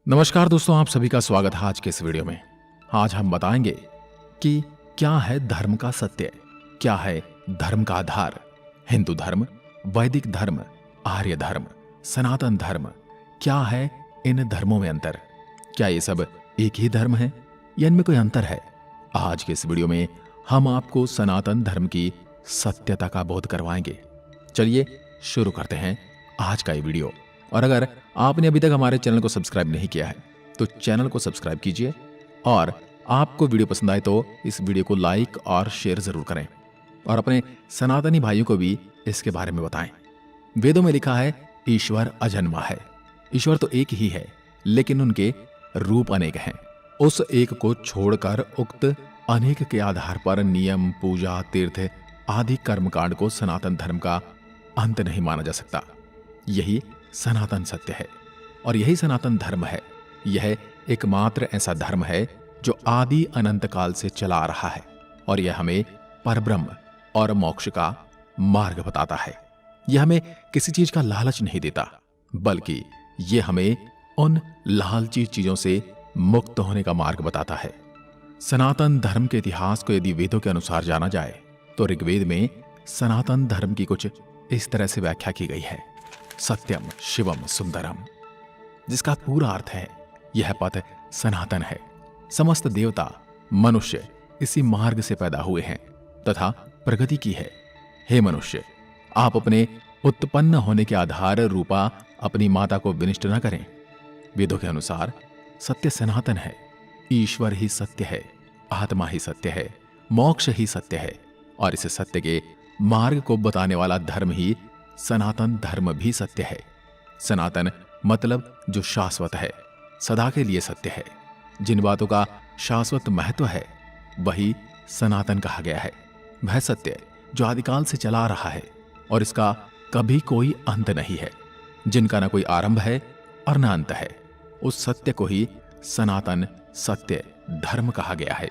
नमस्कार दोस्तों, आप सभी का स्वागत है आज के इस वीडियो में। आज हम बताएंगे कि क्या है धर्म का सत्य, क्या है धर्म का आधार। हिंदू धर्म, वैदिक धर्म, आर्य धर्म, सनातन धर्म, क्या है इन धर्मों में अंतर? क्या ये सब एक ही धर्म है या इनमें कोई अंतर है? आज के इस वीडियो में हम आपको सनातन धर्म की सत्यता का बोध करवाएंगे। चलिए शुरू करते हैं आज का ये वीडियो। और अगर आपने अभी तक हमारे चैनल को सब्सक्राइब नहीं किया है तो चैनल को सब्सक्राइब कीजिए, और आपको वीडियो पसंद आए तो इस वीडियो को लाइक और शेयर जरूर करें और अपने सनातनी भाइयों को भी इसके बारे में बताएं। वेदों में लिखा है ईश्वर अजन्मा है। ईश्वर तो एक ही है, लेकिन उनके रूप अनेक हैं। उस एक को छोड़कर उक्त अनेक के आधार पर नियम, पूजा, तीर्थ आदि कर्मकांड को सनातन धर्म का अंत नहीं माना जा सकता। यही सनातन सत्य है और यही सनातन धर्म है। यह एकमात्र ऐसा धर्म है जो आदि अनंत काल से चला आ रहा है और यह हमें परब्रह्म और मोक्ष का मार्ग बताता है। यह हमें किसी चीज का लालच नहीं देता, बल्कि यह हमें उन लालची चीजों से मुक्त होने का मार्ग बताता है। सनातन धर्म के इतिहास को यदि वेदों के अनुसार जाना जाए तो ऋग्वेद में सनातन धर्म की कुछ इस तरह से व्याख्या की गई है। सत्यम शिवम सुंदरम, जिसका पूरा अर्थ है यह पथ सनातन है। समस्त देवता, मनुष्य इसी मार्ग से पैदा हुए हैं तथा प्रगति की है। हे मनुष्य, आप अपने उत्पन्न होने के आधार रूपा अपनी माता को विनिष्ट न करें। वेदों के अनुसार सत्य सनातन है। ईश्वर ही सत्य है, आत्मा ही सत्य है, मोक्ष ही सत्य है, और इस सत्य के मार्ग को बताने वाला धर्म ही सनातन धर्म भी सत्य है। सनातन मतलब जो शाश्वत है, सदा के लिए सत्य है। जिन बातों का शाश्वत महत्व है वही सनातन कहा गया है। वह सत्य जो आदिकाल से चला आ रहा है और इसका कभी कोई अंत नहीं है, जिनका न कोई आरंभ है और न अंत है, उस सत्य को ही सनातन सत्य धर्म कहा गया है।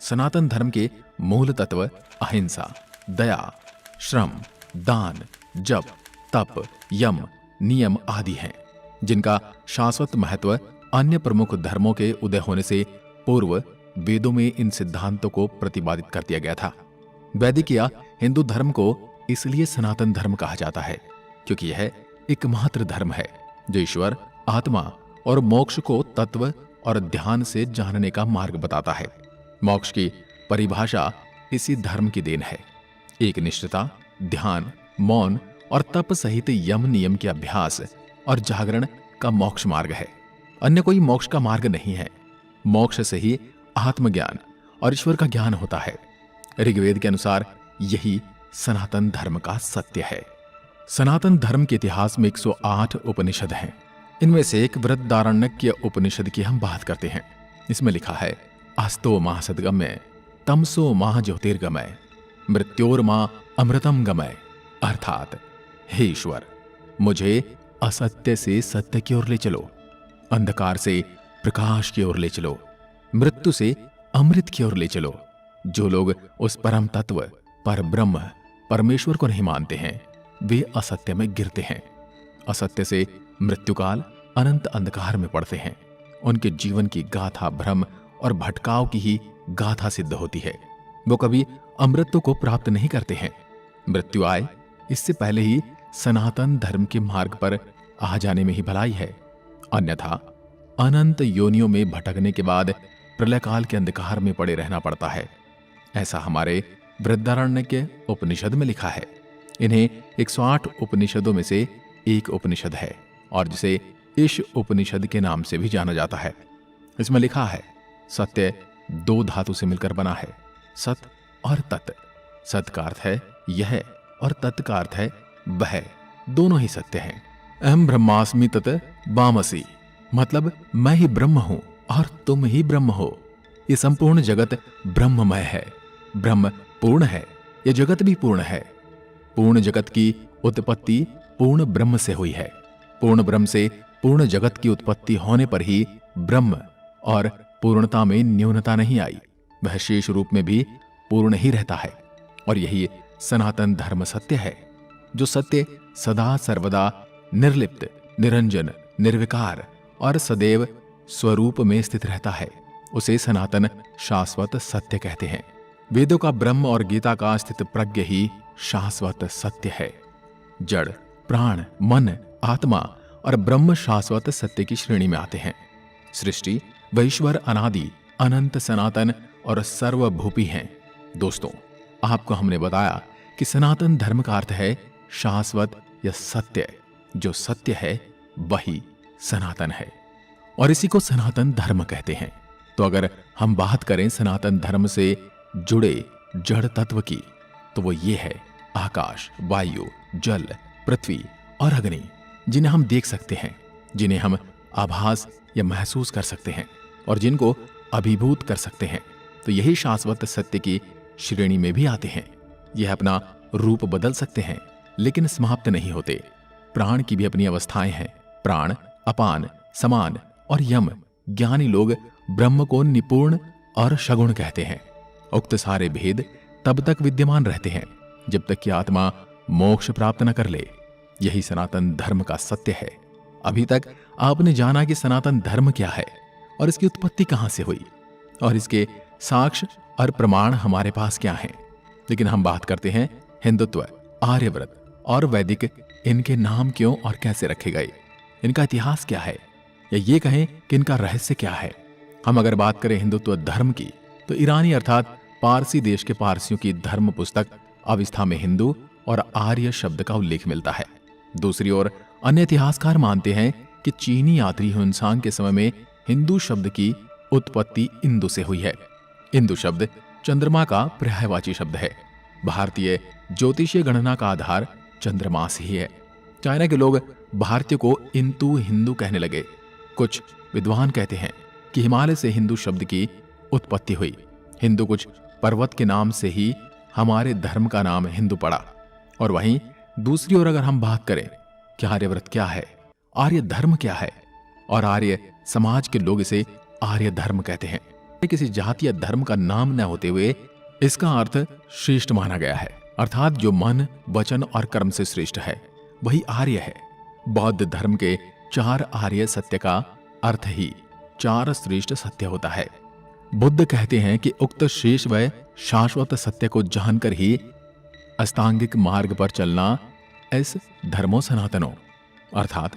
सनातन धर्म के मूल तत्व अहिंसा, दया, श्रम, दान, जप, तप, यम, नियम आदि हैं, जिनका शाश्वत महत्व अन्य प्रमुख धर्मों के उदय होने से पूर्व वेदों में इन सिद्धांतों को प्रतिपादित कर दिया गया था। वैदिक या हिंदू धर्म को इसलिए सनातन धर्म कहा जाता है क्योंकि यह एकमात्र धर्म है जो ईश्वर, आत्मा और मोक्ष को तत्व और ध्यान से जानने का मार्ग बताता है। मोक्ष की परिभाषा इसी धर्म की देन है। एक निष्ठता, ध्यान, मौन और तप सहित यम नियम के अभ्यास और जागरण का मोक्ष मार्ग है। अन्य कोई मोक्ष का मार्ग नहीं है। मोक्ष से ही आत्मज्ञान और ईश्वर का ज्ञान होता है। ऋग्वेद के अनुसार यही सनातन धर्म का सत्य है। सनातन धर्म के इतिहास में 108 उपनिषद हैं। इनमें से एक बृहदारण्यक उपनिषद की हम बात करते हैं। इसमें लिखा है अस्तो माह सद्गमय, तमसो माह ज्योतिर्गमय, मृत्योर्मा अमृतम गमय। अर्थात हे ईश्वर, मुझे असत्य से सत्य की ओर ले चलो, अंधकार से प्रकाश की ओर ले चलो, मृत्यु से अमृत की ओर ले चलो। जो लोग उस परम तत्व पर ब्रह्म परमेश्वर को नहीं मानते हैं वे असत्य में गिरते हैं। असत्य से मृत्युकाल अनंत अंधकार में पड़ते हैं। उनके जीवन की गाथा भ्रम और भटकाव की ही गाथा सिद्ध होती है। वो कभी अमृत को प्राप्त नहीं करते हैं। मृत्यु आए इससे पहले ही सनातन धर्म के मार्ग पर आ जाने में ही भलाई है, अन्यथा अनंत योनियों में भटकने के बाद प्रलय काल के अंधकार में पड़े रहना पड़ता है। ऐसा हमारे बृहदारण्यक के उपनिषद में लिखा है। इन्हें 108 उपनिषदों में से एक उपनिषद है और जिसे ईश उपनिषद के नाम से भी जाना जाता है। इसमें लिखा है सत्य 2 धातु से मिलकर बना है, सत और तत्। सत का अर्थ है यह और तत् का अर्थ है वह, दोनों ही सत्य हैं। अहम ब्रह्मास्मि तत् वामसी, मतलब मैं ही ब्रह्म हूं और तुम ही ब्रह्म हो। ये संपूर्ण जगत ब्रह्ममय है। ब्रह्म पूर्ण है, यह जगत भी पूर्ण है। पूर्ण जगत की उत्पत्ति पूर्ण ब्रह्म से हुई है। पूर्ण ब्रह्म से पूर्ण जगत की उत्पत्ति होने पर ही ब्रह्म और पूर्णता में न्यूनता नहीं आई, वह शेष रूप में भी पूर्ण ही रहता है। और यही सनातन धर्म सत्य है, जो सत्य सदा सर्वदा निर्लिप्त, निरंजन, निर्विकार और सदैव स्वरूप में स्थित रहता है उसे सनातन शाश्वत सत्य कहते हैं। वेदों का ब्रह्म और गीता का स्थित प्रज्ञ ही शाश्वत सत्य है। जड़, प्राण, मन, आत्मा और ब्रह्म शाश्वत सत्य की श्रेणी में आते हैं। सृष्टि व ईश्वर अनादि, अनंत, सनातन और सर्वभूपी हैं। दोस्तों, आपको हमने बताया कि सनातन धर्म का अर्थ है शाश्वत या सत्य। जो सत्य है वही सनातन है और इसी को सनातन धर्म कहते हैं। तो अगर हम बात करें सनातन धर्म से जुड़े जड़ तत्व की, तो वो ये है आकाश, वायु, जल, पृथ्वी और अग्नि, जिन्हें हम देख सकते हैं, जिन्हें हम आभास या महसूस कर सकते हैं और जिनको अभिभूत कर सकते हैं। तो यही शाश्वत सत्य की श्रेणी में भी आते हैं। यह अपना रूप बदल सकते हैं लेकिन समाप्त नहीं होते। प्राण की भी अपनी अवस्थाएं हैं। प्राण, अपान, समान और यम। ज्ञानी लोग ब्रह्म को निपुण और सगुण कहते हैं। उक्त सारे भेद तब तक विद्यमान रहते हैं जब तक कि आत्मा मोक्ष प्राप्त न कर ले। यही सनातन धर्म का सत्य है। अभी तक आपने जाना कि सनातन धर्म क्या है और इसकी उत्पत्ति कहां से हुई और इसके साक्ष्य और प्रमाण हमारे पास क्या हैं। लेकिन हम बात करते हैं हिंदुत्व, आर्यव्रत और वैदिक। इनके नाम क्यों और कैसे रखे गए, इनका इतिहास क्या है, या ये कहें कि इनका रहस्य क्या है। हम अगर बात करें हिंदुत्व धर्म की, तो ईरानी अर्थात पारसी देश के पारसियों की धर्म पुस्तक अवस्था में हिंदू और आर्य शब्द का उल्लेख मिलता है। दूसरी ओर अन्य इतिहासकार मानते हैं कि चीनी यात्री ह्वेनसांग के समय में हिंदू शब्द की उत्पत्ति इंदु से हुई है। इंदु शब्द चंद्रमा का पर्यायवाची शब्द है। भारतीय ज्योतिषीय गणना का आधार चंद्रमास ही है। चाइना के लोग भारतीय को इंतु हिंदू कहने लगे। कुछ विद्वान कहते हैं कि हिमालय से हिंदू शब्द की उत्पत्ति हुई। हिंदू कुछ पर्वत के नाम से ही हमारे धर्म का नाम हिंदू पड़ा। और वहीं दूसरी ओर अगर हम बात करें कि आर्यव्रत क्या है, आर्य धर्म क्या है, और आर्य समाज के लोग इसे आर्य धर्म कहते हैं। किसी जाति या धर्म का नाम न होते हुए इसका अर्थ श्रेष्ठ माना गया है, अर्थात जो मन, वचन और कर्म से श्रेष्ठ है वही आर्य है। बौद्ध धर्म के 4 आर्य सत्य का अर्थ ही 4 श्रेष्ठ सत्य होता है। बुद्ध कहते हैं कि उक्त शेष व शाश्वत सत्य को जानकर ही अस्तांगिक मार्ग पर चलना इस धर्मो सनातनो, अर्थात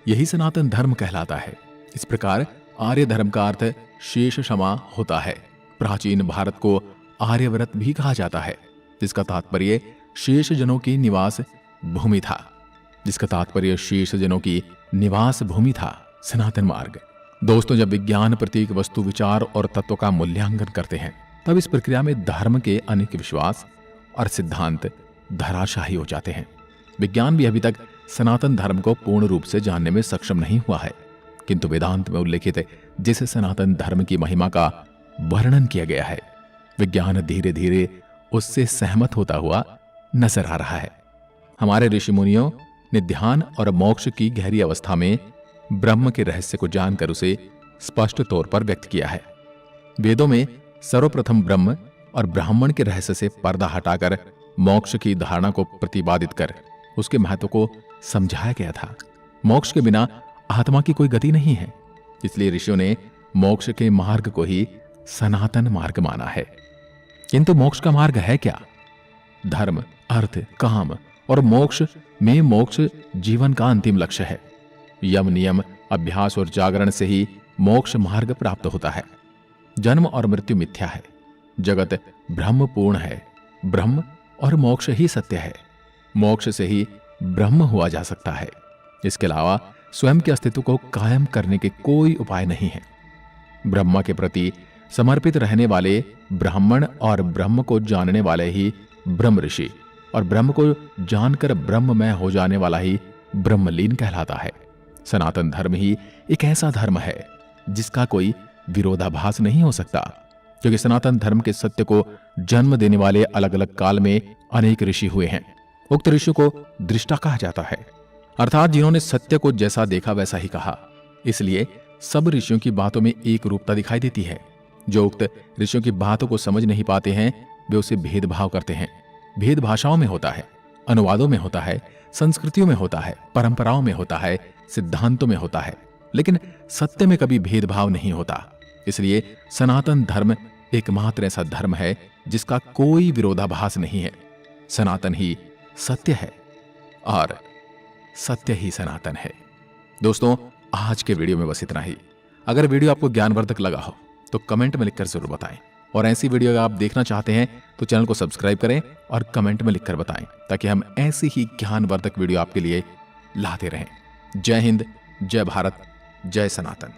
यही सनातन धर्म कहलाता है। इस प्रकार आर्य धर्म का अर्थ शेष क्षमा होता है। प्राचीन भारत को आर्यव्रत भी कहा जाता है, जिसका तात्पर्य शेष जनों की निवास भूमि था। सनातन मार्ग। दोस्तों, जब विज्ञान प्रतीक वस्तु, विचार और तत्व का मूल्यांकन करते हैं, तब इस प्रक्रिया में धर्म के अनेक विश्वास और सिद्धांत धराशाही हो जाते हैं। विज्ञान भी अभी तक सनातन धर्म को पूर्ण रूप से जानने में सक्षम नहीं हुआ है, किंतु वेदांत में उल्लेखित जिस सनातन धर्म की महिमा का वर्णन किया गया है, विज्ञान धीरे धीरे उससे सहमत होता हुआ नजर आ रहा है। हमारे ऋषि मुनियों ने ध्यान और मोक्ष की गहरी अवस्था में ब्रह्म के रहस्य को जानकर उसे स्पष्ट तौर पर व्यक्त किया है। वेदों में सर्वप्रथम ब्रह्म और ब्राह्मण के रहस्य से पर्दा हटाकर मोक्ष की धारणा को प्रतिपादित कर उसके महत्व को समझाया गया था। मोक्ष के बिना आत्मा की कोई गति नहीं है, इसलिए ऋषियों ने मोक्ष के मार्ग को ही सनातन मार्ग माना है। किंतु मोक्ष का मार्ग है क्या? धर्म, अर्थ, काम और मोक्ष में मोक्ष जीवन का अंतिम लक्ष्य है। यम, नियम, अभ्यास और जागरण से ही मोक्ष मार्ग प्राप्त होता है। जन्म और मृत्यु मिथ्या है। जगत ब्रह्मपूर्ण है। ब्रह्म और मोक्ष ही सत्य है। मोक्ष से ही ब्रह्म हुआ जा सकता है। इसके अलावा स्वयं के अस्तित्व को कायम करने के कोई उपाय नहीं है। ब्रह्म के प्रति समर्पित रहने वाले ब्राह्मण और ब्रह्म को जानने वाले ही ब्रह्म ऋषि और ब्रह्म को जानकर ब्रह्ममय हो जाने वाला ही ब्रह्मलीन कहलाता है। सनातन धर्म ही एक ऐसा धर्म है जिसका कोई विरोधाभास नहीं हो सकता, क्योंकि सनातन धर्म के सत्य को जन्म देने वाले अलग अलग काल में अनेक ऋषि हुए हैं। उक्त ऋषि को दृष्टा कहा जाता है, अर्थात जिन्होंने सत्य को जैसा देखा वैसा ही कहा। इसलिए सब ऋषियों की बातों में एक रूपता दिखाई देती है। जो उक्त ऋषियों की बातों को समझ नहीं पाते हैं वे उसे भेदभाव करते हैं। भेद भाषाओं में होता है, अनुवादों में होता है, संस्कृतियों में होता है, परंपराओं में होता है, सिद्धांतों में होता है। लेकिन सत्य में कभी भेदभाव नहीं होता। इसलिए सनातन धर्म एकमात्र ऐसा धर्म है जिसका कोई विरोधाभास नहीं है। सनातन ही सत्य है और सत्य ही सनातन है। दोस्तों, आज के वीडियो में बस इतना ही। अगर वीडियो आपको ज्ञानवर्धक लगा हो तो कमेंट में लिखकर जरूर बताएं, और ऐसी वीडियो अगर आप देखना चाहते हैं तो चैनल को सब्सक्राइब करें और कमेंट में लिखकर बताएं, ताकि हम ऐसी ही ज्ञानवर्धक वीडियो आपके लिए लाते रहें। जय हिंद, जय भारत, जय सनातन।